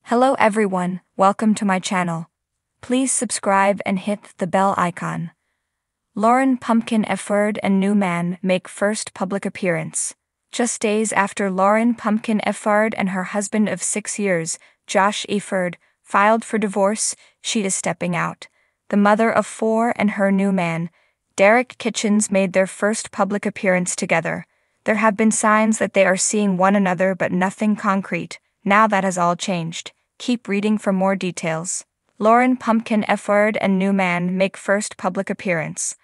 Hello everyone, welcome to my channel. Please subscribe and hit the bell icon. Lauren Pumpkin Efford and new man make first public appearance. Just days after Lauren Pumpkin Efford and her husband of 6 years, Josh Efford, filed for divorce, she is stepping out. The mother of 4 and her new man, Derek Kitchens, made their first public appearance together. There have been signs that they are seeing one another but nothing concrete. Now that has all changed. Keep reading for more details. Lauren Pumpkin Efford and new man make first public appearance.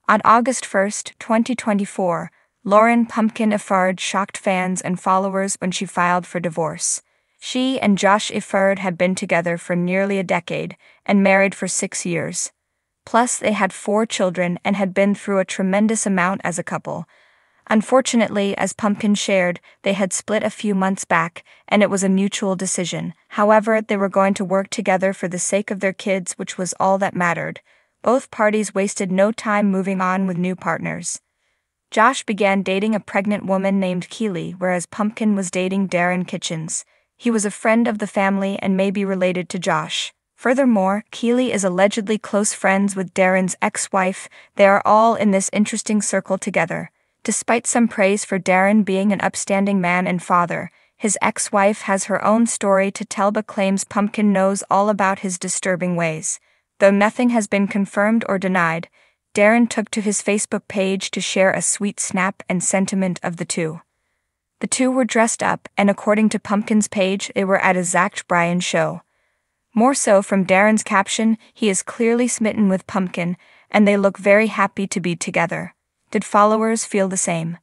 On August 1, 2024, Lauren Pumpkin Efford shocked fans and followers when she filed for divorce. She and Josh Efford had been together for nearly a decade and married for 6 years. Plus, they had 4 children and had been through a tremendous amount as a couple. Unfortunately, as Pumpkin shared, they had split a few months back, and it was a mutual decision. However, they were going to work together for the sake of their kids, which was all that mattered. Both parties wasted no time moving on with new partners. Josh began dating a pregnant woman named Keely, whereas Pumpkin was dating Darren Kitchens. He was a friend of the family and may be related to Josh. Furthermore, Keely is allegedly close friends with Darren's ex-wife. They are all in this interesting circle together. Despite some praise for Darren being an upstanding man and father, his ex-wife has her own story to tell but claims Pumpkin knows all about his disturbing ways. Though nothing has been confirmed or denied, Darren took to his Facebook page to share a sweet snap and sentiment of the two. The two were dressed up, and according to Pumpkin's page, they were at a Zach Bryan show. More so from Darren's caption, he is clearly smitten with Pumpkin, and they look very happy to be together. Did followers feel the same?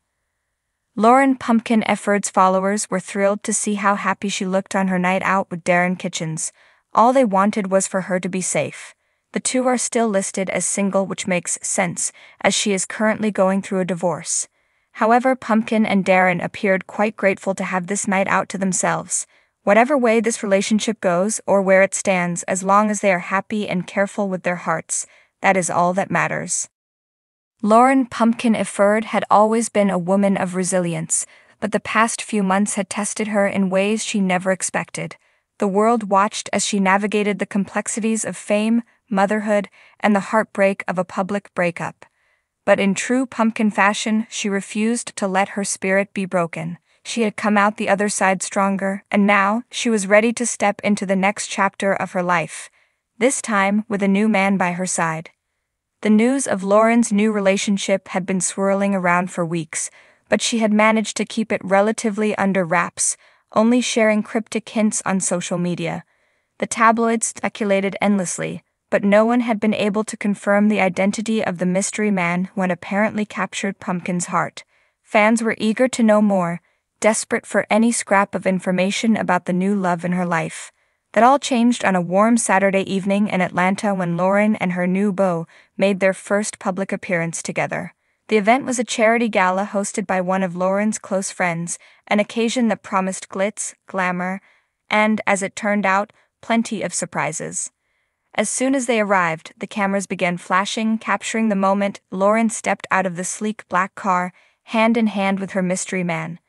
Lauren Pumpkin Efford's followers were thrilled to see how happy she looked on her night out with Darren Kitchens. All they wanted was for her to be safe. The two are still listed as single, which makes sense, as she is currently going through a divorce. However, Pumpkin and Darren appeared quite grateful to have this night out to themselves. Whatever way this relationship goes or where it stands, as long as they are happy and careful with their hearts, that is all that matters. Lauren Pumpkin Efford had always been a woman of resilience, but the past few months had tested her in ways she never expected. The world watched as she navigated the complexities of fame, motherhood, and the heartbreak of a public breakup. But in true Pumpkin fashion, she refused to let her spirit be broken. She had come out the other side stronger, and now she was ready to step into the next chapter of her life, this time with a new man by her side. The news of Lauren's new relationship had been swirling around for weeks, but she had managed to keep it relatively under wraps, only sharing cryptic hints on social media. The tabloids speculated endlessly, but no one had been able to confirm the identity of the mystery man who had apparently captured Pumpkin's heart. Fans were eager to know more, desperate for any scrap of information about the new love in her life. That all changed on a warm Saturday evening in Atlanta when Lauren and her new beau made their first public appearance together. The event was a charity gala hosted by one of Lauren's close friends, an occasion that promised glitz, glamour, and, as it turned out, plenty of surprises. As soon as they arrived, the cameras began flashing, capturing the moment Lauren stepped out of the sleek black car, hand in hand with her mystery man.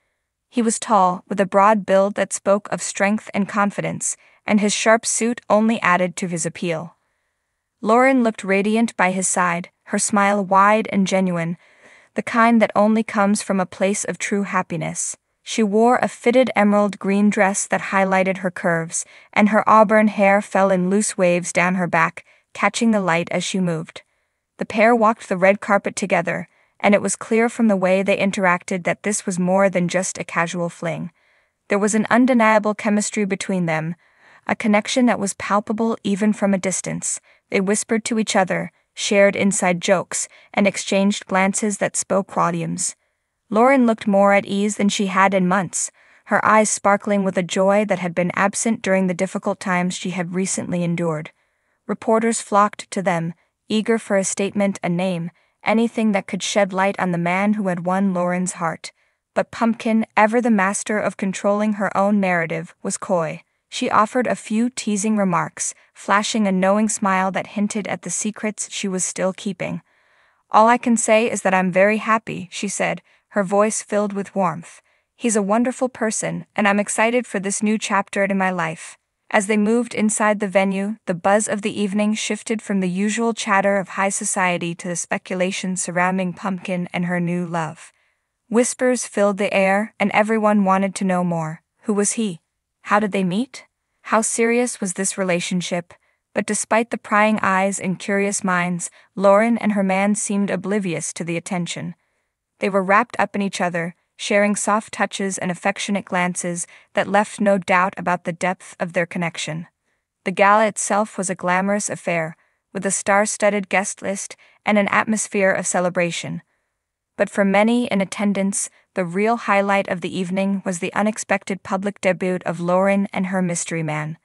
He was tall, with a broad build that spoke of strength and confidence, and his sharp suit only added to his appeal. Lauren looked radiant by his side, her smile wide and genuine, the kind that only comes from a place of true happiness. She wore a fitted emerald green dress that highlighted her curves, and her auburn hair fell in loose waves down her back, catching the light as she moved. The pair walked the red carpet together, and it was clear from the way they interacted that this was more than just a casual fling. There was an undeniable chemistry between them, a connection that was palpable even from a distance. They whispered to each other, shared inside jokes, and exchanged glances that spoke volumes. Lauren looked more at ease than she had in months, her eyes sparkling with a joy that had been absent during the difficult times she had recently endured. Reporters flocked to them, eager for a statement, a name, anything that could shed light on the man who had won Lauren's heart. But Pumpkin, ever the master of controlling her own narrative, was coy. She offered a few teasing remarks, flashing a knowing smile that hinted at the secrets she was still keeping. "All I can say is that I'm very happy," she said, her voice filled with warmth. "He's a wonderful person, and I'm excited for this new chapter in my life." As they moved inside the venue, the buzz of the evening shifted from the usual chatter of high society to the speculation surrounding Pumpkin and her new love. Whispers filled the air, and everyone wanted to know more. Who was he? How did they meet? How serious was this relationship? But despite the prying eyes and curious minds, Lauren and her man seemed oblivious to the attention. They were wrapped up in each other, sharing soft touches and affectionate glances that left no doubt about the depth of their connection. The gala itself was a glamorous affair, with a star-studded guest list and an atmosphere of celebration. But for many in attendance, the real highlight of the evening was the unexpected public debut of Lauren and her mystery man.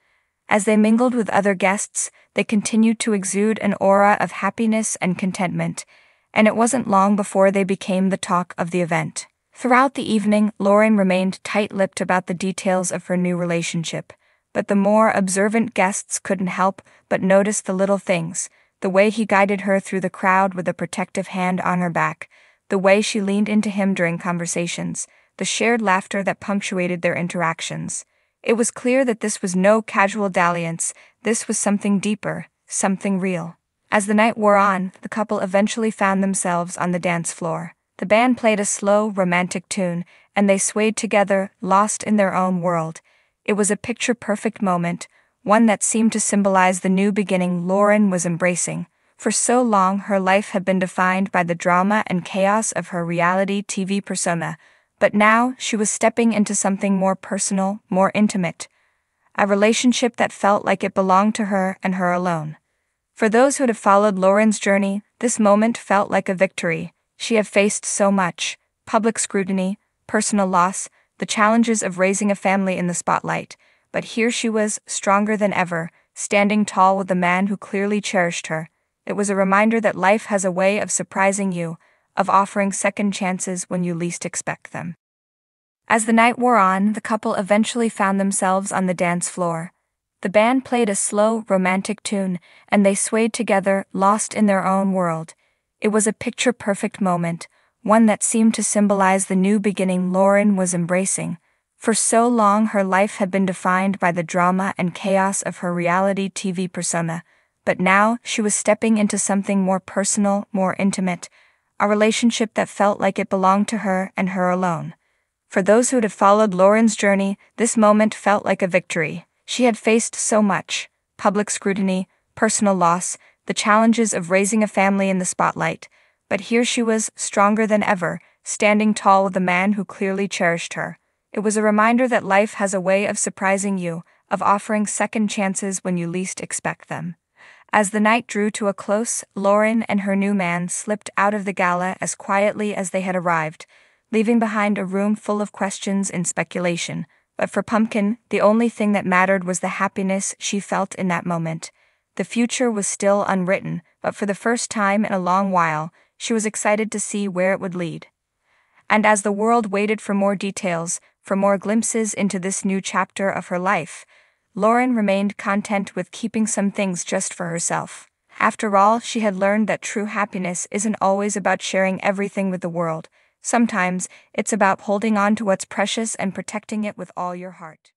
As they mingled with other guests, they continued to exude an aura of happiness and contentment, and it wasn't long before they became the talk of the event. Throughout the evening, Lauren remained tight-lipped about the details of her new relationship, but the more observant guests couldn't help but notice the little things: the way he guided her through the crowd with a protective hand on her back, the way she leaned into him during conversations, the shared laughter that punctuated their interactions. It was clear that this was no casual dalliance, this was something deeper, something real. As the night wore on, the couple eventually found themselves on the dance floor. The band played a slow, romantic tune, and they swayed together, lost in their own world. It was a picture-perfect moment, one that seemed to symbolize the new beginning Lauren was embracing. For so long, her life had been defined by the drama and chaos of her reality TV persona, but now she was stepping into something more personal, more intimate. A relationship that felt like it belonged to her and her alone. For those who had followed Lauren's journey, this moment felt like a victory. She had faced so much: public scrutiny, personal loss, the challenges of raising a family in the spotlight. But here she was, stronger than ever, standing tall with the man who clearly cherished her. It was a reminder that life has a way of surprising you, of offering second chances when you least expect them. As the night wore on, the couple eventually found themselves on the dance floor. The band played a slow, romantic tune, and they swayed together, lost in their own world. It was a picture-perfect moment, one that seemed to symbolize the new beginning Lauren was embracing. For so long, her life had been defined by the drama and chaos of her reality TV persona, but now she was stepping into something more personal, more intimate, a relationship that felt like it belonged to her and her alone. For those who had followed Lauren's journey, this moment felt like a victory. She had faced so much: public scrutiny, personal loss, the challenges of raising a family in the spotlight. But here she was, stronger than ever, standing tall with the man who clearly cherished her. It was a reminder that life has a way of surprising you, of offering second chances when you least expect them. As the night drew to a close, Lauren and her new man slipped out of the gala as quietly as they had arrived, leaving behind a room full of questions and speculation. But for Pumpkin, the only thing that mattered was the happiness she felt in that moment. The future was still unwritten, but for the first time in a long while, she was excited to see where it would lead. And as the world waited for more details, for more glimpses into this new chapter of her life, Lauren remained content with keeping some things just for herself. After all, she had learned that true happiness isn't always about sharing everything with the world. Sometimes, it's about holding on to what's precious and protecting it with all your heart.